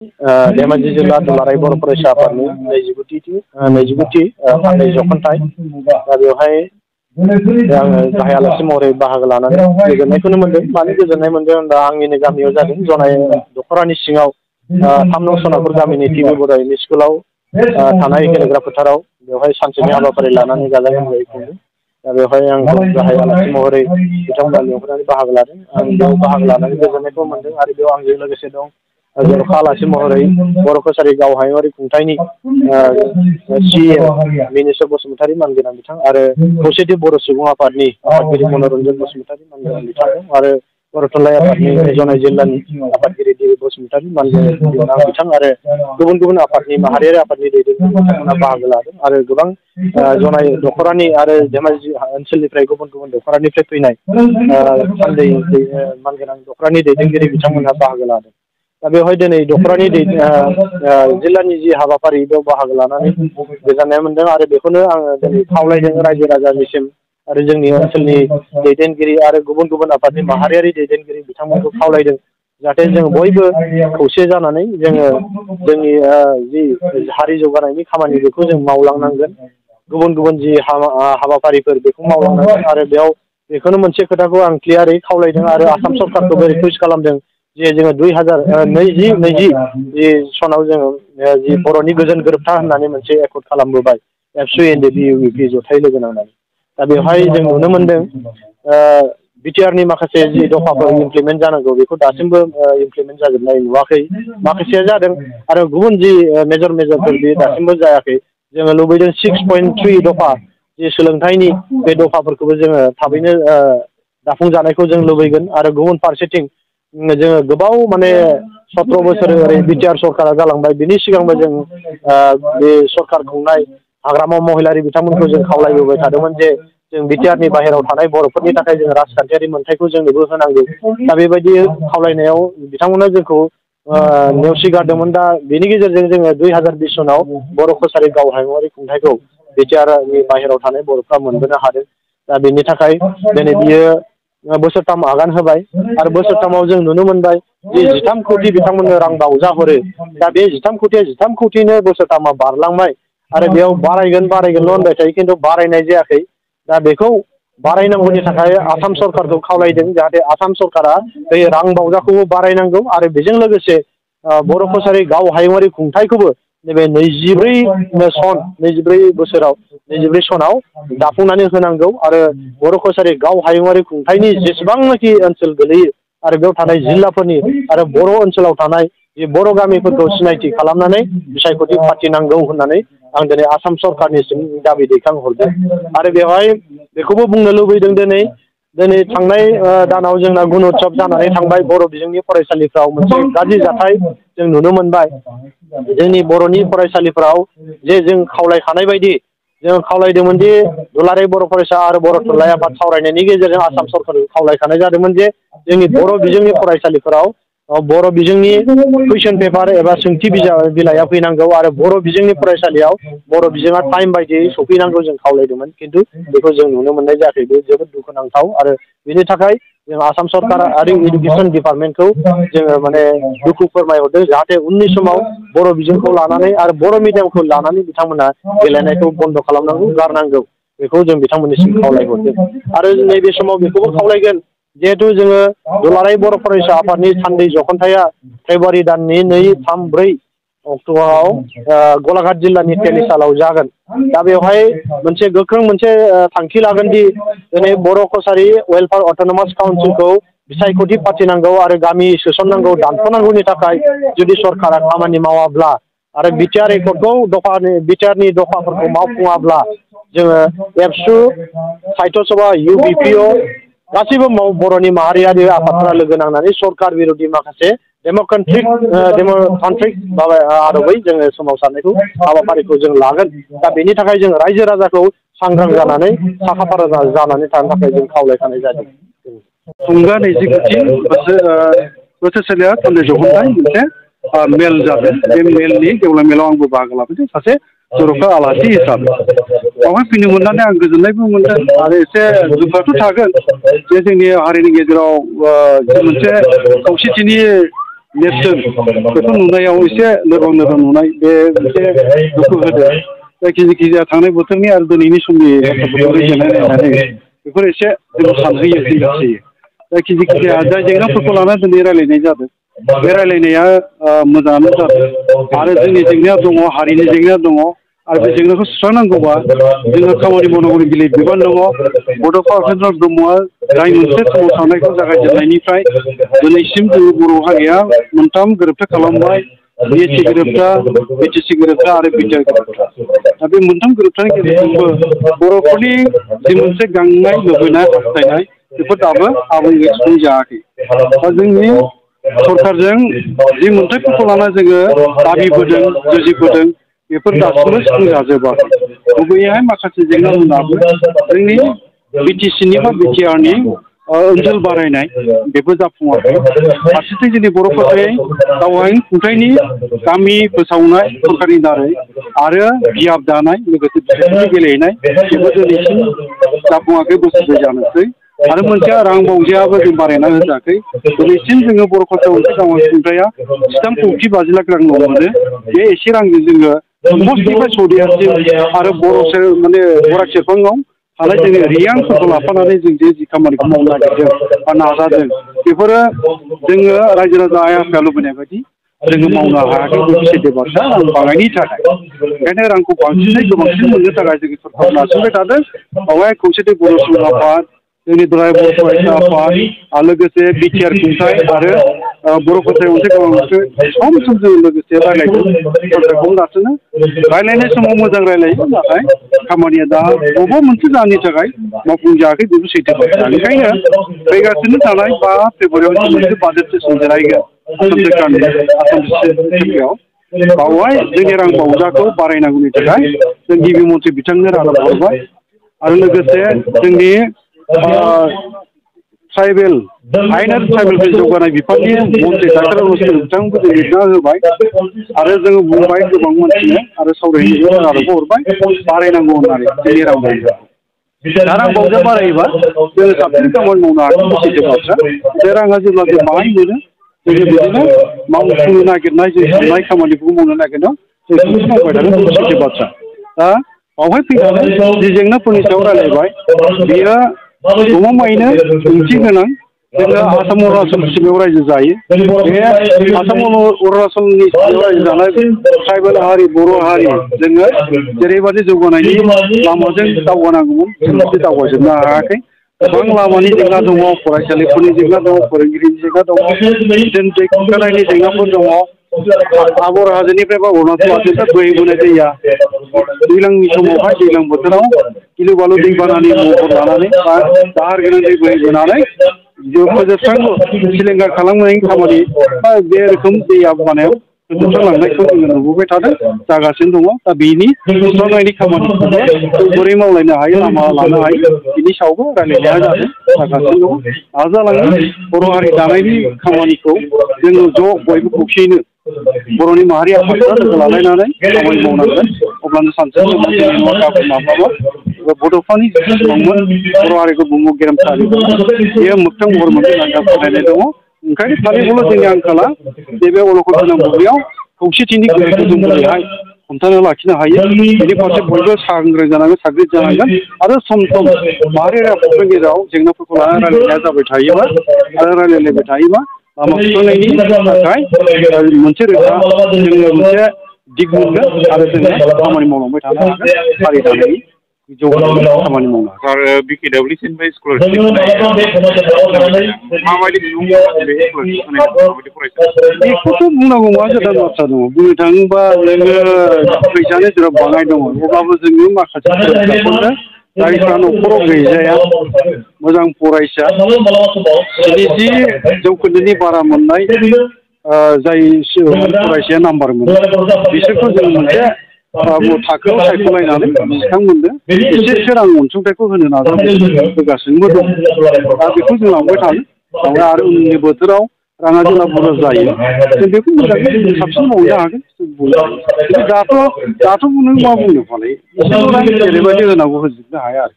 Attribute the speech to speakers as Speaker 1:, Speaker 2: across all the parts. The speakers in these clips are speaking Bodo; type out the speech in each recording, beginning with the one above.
Speaker 1: धेमाजि जिल्ला दुलाराय बर' फरायसा आफादनि 29थि फान्नाय जख'न्थाइ दा बेवहाय आङो गाहाय आलासि महरै बाहागो लानानै गोजोननायखौनो मोन्दों। मानो गोजोननाय मोन्दों होनबा आंनिनो गामियाव जादों जनाय दख'रानि सिङाव 3 नं सनापुर गामिनि टिबि बर' एमइ स्कुलाव थानाय गेलेग्रा फोथाराव बेवहाय सानसेनि हाबाफारि लानानै गाजा गोमजायै खुंदों। दा बेवहाय आं गाहाय आलासि महरै बिथांमोना लिंहरनानै बाहागो लादों। आं बेयाव बाहागो लानानै गोजोननायखौ मोन्दों आरो बेयाव आंजों लोगोसे दं जर'खा आलासि महरै बर' कसारि गाव हायुङारि खुंथायनि CM मिनेस्वर बसुमतारी मानगोनां बिथां आरो खौसेथि बर' सुबुं आफादनि आफादगिरि मनरन्जन बसुमतारी मानगोनां बिथां दं आरो बर' थुनलाइ आफादनि जनाय जिल्लानि आफादगिरि दिलीप बसुमतारी मानगोनां बिथां आरो गुबुन गुबुन आफादनि माहारियारि आफादनि दैदेनगिरि बिथांमोना बाहागो लादों आरो गोबां जनाय दख'रानि आरो धेमाजि ओनसोलनिफ्राय गुबुन गुबुन दख'रानिफ्राय फैनाय सान्दै मानगोनां दख'रानि दैदेनगिरि बिथांमोनहा बाहागो लादों। दा बेवहाय दिनै दख'रानि जिल्लानि जि हाबाफारि बेयाव बाहागो लानानै गोजोननाय मोन्दों आरो बेखौनो आङो दिनै खावलायदों रायजो राजानिसिम आरो जोंनि ओनसोलनि दैदेनगिरि आरो गुबुन गुबुन आफादनि माहारियारि दैदेनगिरि बिथांमोनखौ खावलायदों जाहाथे जों बयबो खौसे जानानै जोङो जोंनि जि हारि जौगानायनि खामानि बेखौ जों मावलांनांगोन। गुबुन गुबुन जि हाबाफारिफोर बेखौ मावलांनांगोन आरो बेयाव बेखौनो मोनसे खोथाखौ आं क्लियारै खावलायदों आरो आसाम सरकारखौबो रिकुवेस्ट खालामदों जे जोङो 2020 जि सनाव जोङो जि बर'नि गोजोन गोरोबथा होननानै मोनसे एकर्ड खालामबोबाय एबसु एनडिएफबि इउपि जथाय लोगो नांनानै। दा बेवहाय जों नुनो मोन्दों बिटिआरनि माखासे जि दफाफोर इमप्लिमेन्ट जानांगौ बेखौ दासिमबो इमप्लिमेन्ट जाजोबनाय नुवाखै। माखासेया जादों आरो गुबुन जि मेजरफोर बे दासिमबो जायाखै। जोङो लुबैदों 6.3 दफा जि सोलोंथाइनि बे दफाफोरखौबो जोङो थाबैनो दाफुंजानायखौ जों लुबैगोन आरो गुबुन फारसेथिं जोङो गोबाव माने 17 बोसोर ओरै बिटिआर सरकारा जालांबाय बिनि सिगांबो जों बे सरकार खुंनाय हाग्रामा महिलारि बिथांमोनखौ जों खावलायबोबाय थादोंमोन जे जों बिटिआरनि बाहेरायाव थानाय बर'फोरनि थाखाय जों राजखान्थियारि मोनथायखौ जोंनोबो होनांगौ। दा बेबायदि खावलायनायाव बिथांमोना जोंखौ नेवसिगारदोंमोन। दा बेनि गेजेरजों जोङो 2020 सनाव बर' कसारि गाव हायुङारि खुंथायखौ बिटिआरनि बाहेरायाव थानाय बर'फ्रा मोनबोनो हादों। दा बेनि थाखाय दिनै बियो बोसोरथाम आगान होबाय आरो बोसोरथामाव जों नुनो मोनबाय जि 13 कौटि बिथांमोननो रां बावजा हरो। दा बे 13 कौटिनो बोसोरथामा बारलांबाय आरो बेयाव बारायगोनल' होनबाय थायो खिन्थु बारायनाय जायाखै। दा बेखौ बारायनांगौनि थाखाय आसाम सरकारखौ खावलायदों जाहाथे आसाम सरकारा बे रां बावजाखौबो बारायनांगौ आरो बेजों लोगोसे बर' कसारि गाव हायुङारि खुंथायखौबो नैबे 24 बोसोराव 24 सनाव दाफुंनानै होनांगौ आरो बर' कसारि गाव हायुङारि खुंथायनि जेसेबांनाखि ओनसोल गोलैयो आरो बेयाव थानाय जिल्लाफोरनि आरो बर' ओनसोलाव थानाय जि बर' गामिफोरखौ सिनायथि खालामनानै बिसायख'थि फाथिनांगौ होननानै आं दिनै आसाम सरकारनिसिम दाबि दैखांहरदों आरो बेवहाय बेखौबो बुंनो लुबैदों दिनै थांनाय दानाव जोंना गुण'त्सब जानानै थांबाय बर' बिजोंनि फरायसालिफ्राव मोनसे गाज्रि जाथाय जों नुनो मोनबाय। जोंनि बर'नि फरायसालिफोराव जे जों खावलायखानाय बायदि जों खावलायदोंमोन दि दुलाराय बर' फरायसा आरो बर' थुनलाइ आफाद सावरायनायनि गेजेरजों आसाम सरकारखौ खावलायखानाय जादोंमोन जे जोंनि बर' बिजोंनि फरायसालिफोराव बर' बिजोंनि कुइसन पेपार एबा सोंथि बिलाइया फैनांगौ आरो बर' बिजोंनि फरायसालियाव बर' बिजोङा टाइम बायदियै सफैनांगौ जों खावलायदोंमोन खिन्थु बेखौ जों नुनो मोननाय जायाखै। बे जोबोद दुखुनांथाव आरो बेनि थाखाय जों आसाम सरकार आरो इडुकेसन डिपार्टमेन्टखौ जोङो माने दुखु फोरमायहरदों जाहाथे उननि समाव बर' बिजोंखौ लानानै आरो बर' मिडियामखौ लानानै बिथांमोना गेलेनायखौ बन्द' खालामनांगौ गारनांगौ बेखौ जों बिथांमोननिसिम खावलायहरदों आरो नैबे समाव बेखौबो खावलायगोन जिहेथु जोङो दुलाराय बर' फरायसा आफादनि सानदै जख'न्थाइआ फेब्रुवारि दाननि 2, 3, 4 अक्ट'आव गलाघाट जिल्लानि तेलिसालाव जागोन। दा बेवहाय मोनसे गोख्रों मोनसे थांखि लागोन दि दिनै बर' कसारि वेलफेयार अट'नमास काउन्सिलखौ बिसायख'थि फाथिनांगौ आरो गामि सोसननांगौ दानख'नांगौनि थाखाय जुदि सरकारा खामानि मावाब्ला आरो बिटिआर एकर्डखौ बिटिआरनि दफाफोरखौ मावफुङाब्ला जोङो एबसु साहित्य सभा इउबिपिअ गासैबो बर'नि माहारियारि आफादफोरा लोगो नांनानै सरकार बिर'धि माखासे डेम'क्रेटिक आदबै जोङो सोमावसारनायखौ हाबाफारिखौ जों लागोन। दा बेनि थाखाय जों रायजो राजाखौ सांग्रां जानानै साखाफारा जानानै थानो थाखाय जों खावलायखानाय जादों।
Speaker 2: थुंगा 29 बोसोरसालिया थुनलाइ जख'न्थाइ मोनसे मेल जादों। बे मेलनि गेवलां मेलाव आंबो बाहागो लाफैदों सासे जर'खा आलासि हिसाबै। बेवहाय फैनो मोननानै आं गोजोननायबो मोनदों आरो एसे दुखुआथ' थागोन जे जोंनि हारिनि गेजेराव मोनसे खौसेथिनि नेरसोन बेखौ नुनायाव एसे लोरबां नुनाय बे मोनसे दुखु होदों जायखिजाया थांनाय बोथोरनि आरो दिनैनि समनि बाथ्राफोरखौ रुजुनाय नायनानै बेफोर एसे जों सानहोयो जिंगासियो जायखिजाया जाय जेंनाफोरखौ लानानै दिनै रायलायनाय जादों बे रायलायनाया मोजाङानो जादों आरो जोंनि जेंनाया दङ हारिनि जेंनाया दङ आरो बे जेंनाखौ सुस्रांनांगौबा जोङो खामानि मावनांगौनि गिलिर बिबान दङ बड'फा उपेन्द्र ब्रह्मआ जाय मोनसे सोमावसारनायखौ जागायजेननायनिफ्राय दिनैसिम जोङो बर' हारिया मोनथाम गोरोबथा खालामबाय BSC गोरोबथा BTC गोरोबथा आरो बिटिआर गोरोबथा दा बे मोनथाम गोरोबथानि गेजेरजोंबो बर'फोरनि जि मोनसे गांनाय लुबैनाय हास्थायनाय बेफोर दाबो आबुङै सुफुंजायाखै दा जोंनि सरकारजों जि मोनथायफोरखौ लाना जोङो दाबिबोदों जुजिबोदों बेफोर दासिमबो सुफुंजाजोबाखै गुबैयैहाय माखासे जेंनाफोराबो जोंनि BTCनि बा बिटिआरनि ओनसोल बारायनाय बेबो जाफुङाखै फारसेथिं जोंनि बर'फोरनि गावारि खुंथायनि गामि फोसावनाय सरकारनि दारै आरो बियाब दानाय लोगोसे बिसायख'थि गेलेहैनाय बेबो दिनैसिम जाफुङाखै बोसोरब्रै जानोसै आरो मोनसेया रां बावजायाबो जों बारायना होजायाखै दिनैसिम जोङो बर' खरसायाव मोनसे गावारि खुंथाया 3,50,00,000 रां मोनो बे एसे रांजों जोङो समस्तिनिफ्राय सौदियासिम आरो बर' माने बराग सेरफाङाव थानाय जोंनि रियांफोरखौ लाफानानै जों जि खामानिखौ मावनो नागिरदों बा नाजादों बेफोरो जोङो रायजो राजा आइ आफाया लुबैनाय बायदि जोङो मावनो हायाखै बे सैथो बाथ्रा रां बाङायनि थाखाय ओंखायनो रांखौ बांसिनै गोबांसिन मोननो थाखाय जोंनि सरकार नाजाबाय थादों बेवहाय खौसेथि बर' सुबुं आफाद जोंनि दुलाराय बर' फरायसा आफाद आरो लोगोसे बिटिआर खुंथाय आरो बर' खरसायाव मोनसे सम जों लोगोसे रायलायदों सरकारखौ गासैनो रायलायनाय समाव मोजां रायलायो नाथाय खामानिया दा बबेबा मोनसे जाहोननि थाखाय मावफुंजायाखै बेबो सैथो बाथ्रा ओंखायनो फैगासिनो थानाय 5 फेब्रुवारियाव मोनसे बाजेट सेसन जिरायगोन आसाम सोरखारनि आसाम सोरखाराव बावहाय जोंनि रां बावजाखौ बारायनांगौनि थाखाय जों गिबि मन्थ्रि बिथांनो रादाब हरबाय आरो लोगोसे जोंनि ट्राइबेल आयेनारि ट्राइबेलफोर जौगानाय बिफाननि मन्थ्रि डाक्टार अनुज बिथांखौ जों लिरना होबाय आरो जोङो बुंबाय गोबां मानसिनो आरो सावरायनो रादाबखौ हरबाय बारायनांगौ होननानै जोंनि रां बावजाखौ दा रां बावजा बारायोबा जोङो साबसिन खामानि मावनो हागोन सैथो बाथ्रा बे राङा जेब्ला जों बाहाय मोनो जोङो बिदिनो मावफुंनो नागिरनाय जों साननाय खामानिखौ मावनो नागिरनायाव जों खनसे मावबाय थागोन बे सैथो बाथ्रा दा बावहाय फैनानै जि जेंनाफोरनि सायाव रायलायबाय बेयो गमामायैनो ओंथि गोनां जोङो आसाम अरुनाचल सिमायाव रायजो जायो बे आसाम अरुनाचलनि सिमायाव रायजो जानाय ट्राइबेल हारि बर' हारि जोङो जेरैबायदि जौगानायनि लामाजों दावगानांगौमोन जों बिदि दावगाजोबनो हायाखै गोबां लामानि जेंना दङ फरायसालिफोरनि जेंना दङ फोरोंगिरिनि जेंना दङ जों दै खुरखानायनि जेंनाफोर दङ आबर हाजोनिफ्राय बा अरुनाचल हाजोनिफ्राय बोहैबोनाय दैया दैज्लांनि समावहाय दैज्लां बोथोराव गिलु बालु दैबानानि महर लानानै बा दाहार गोनां दै बोहैबोनानै फोजोबस्रांनो सिलिंखार खालामनायनि खामानि बा बे रोखोम दै आबादाव फोजोबस्रांलांनायखौ जोङो नुबोबाय थादों जागासिनो दङ दा बेनि सुस्रांनायनि खामानिखौबो जों बोरै मावलायनो हायो लामा लानो हायो बिनि सायावबो रायलायनाया जागासिनो दङ नाजालाङो बर' हारि दानायनि खामानिखौ जोङो ज' बयबो खौसेयैनो बर'नि माहारि आफादफ्रा लोगो लालायनानै खामानि मावनांगोन अब्लानो सानसे समाव दिनै नङा गाबोन माब्लाबा बड'फानि सिमांमोन बर' हारिखौ बुहुमाव गेरेमसा बेयो मोगथां महर मोनगोन होनना फोथायनाय दङ ओंखायनो खालिबोल' जोंनि आंखाला नैबे अलखद गोनां मुगायाव खौसेथिनि गोहोखौ जों बोरैहाय हमथाना लाखिनो हायो बेनि फारसे बयबो सांग्रां जानांगोन साग्रिद जानांगोन आरो सम सम माहारियारि आफादफोरनि गेजेराव जेंनाफोरखौ लानानै रायलायनाया जाबाय थायोबा आरो रायलायलायबाय थायोबा लामा सुस्रांनायनि थाखाय मोनसे रोखा जोङो मोनसे दिग मोनगोन आरो जोङो खामानि मावलांबाय थानो हागोन हारि दानायनि जौगानायनि खामानि मावनो हागोन
Speaker 3: आरो बिकेडब्लिउसिनिफ्राय स्कलारशिप माबायदि
Speaker 2: बेखौथ' बुंनांगौ मा गोदान बाथ्रा दङ बुंनो थाङोबा जोङो फैसानि जेराव बाङाय दङ अब्लाबो जोङो माखासे फरायसाफोरनो जायफ्रा न'खराव गैजाया मोजां फरायसा 70 जौखोन्दोनि बारा मोननाय जाय फरायसाया नाम्बार मोनो बिसोरखौ जों मोनसे थाखोआव सायख'लायनानै बिथांमोननो एसे रां अनसुंथाइखौ होनो होगासिनोबो दं दा बेखौ जों लांबाय थागोन ओमफ्राय आरो उननि बोथोराव राङा जेब्ला बुरजा जायो जों बेखौ मोजाङै साबसिन मावनो हागोन खिन्थु दाथ' नों मा बुंनो फालाय एसेल' रां जेरैबायदि होनांगौ होजोबनो हाया आरो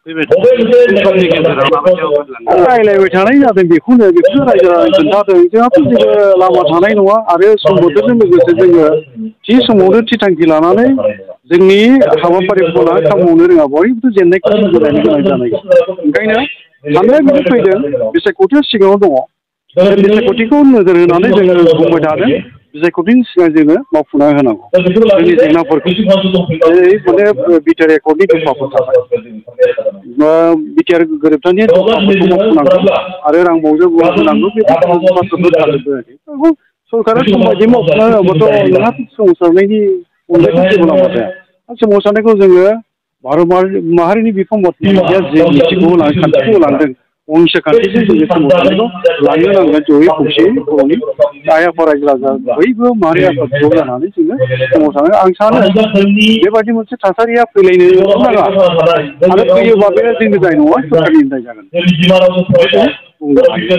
Speaker 2: फैबाय समनि गेजेराव माबायदि आवाज लांदों रायज्लायबाय थानाय जादों बेखौनो रायजो खोन्थादों जोंहाथ' जेबो लामा थानाय नङा आरो सम बोथोरजों लोगोसे जोङो थि समावनो थि थांखि लानानै जोंनि हाबाफारिफोरखौ लानानै खामानि मावनो रोङा बयबोथ' जेननायखौ जुजिलायनो गोनां जानाय ओंखायनो साननाया बिदि फैदों बिसायख'थिया सिगाङाव दङ बिसायख'थिखौ नोजोर होनानै जोङो बुंबाय थादों बिसायख'थिनि सिगां जोङो मावफुंना होनांगौ जोंनि जेंनाफोरखौ माने बिटिआर एकर्डनि दफाफोर थाबाय बिटिआर गोरोबथानि दफाफोरखौ मावफुंनांगौ आरो रांबावजों होनांगौ बे बाथ्राफोर थाजोबबाय सरकारा सम बायदि मावफुंना होआबाथ' नोंहा सोमावसारनायनि अनगायैथ' जेबो लामा जाया सोमावसारनायखौ जोङो भारत माहारिनि बिफां बाथ्राया जे नीतिखौ खान्थिखौ लांदों अहिंसा खान्थिजों जोङो सोमावसारनायखौ लांनो नांगोन जयै खौसेयै बर'नि आइ आफा रायजो राजा बयबो माहारि आफाद ज' जानानै जोङो सोमावसारनाय आं सानो बेबायदि मोनसे थासारिया फैलायनो नाङा आरो फैयोबा बे जोंनि दाय नङा सरकारनि दाय जागोन बुंनो हायो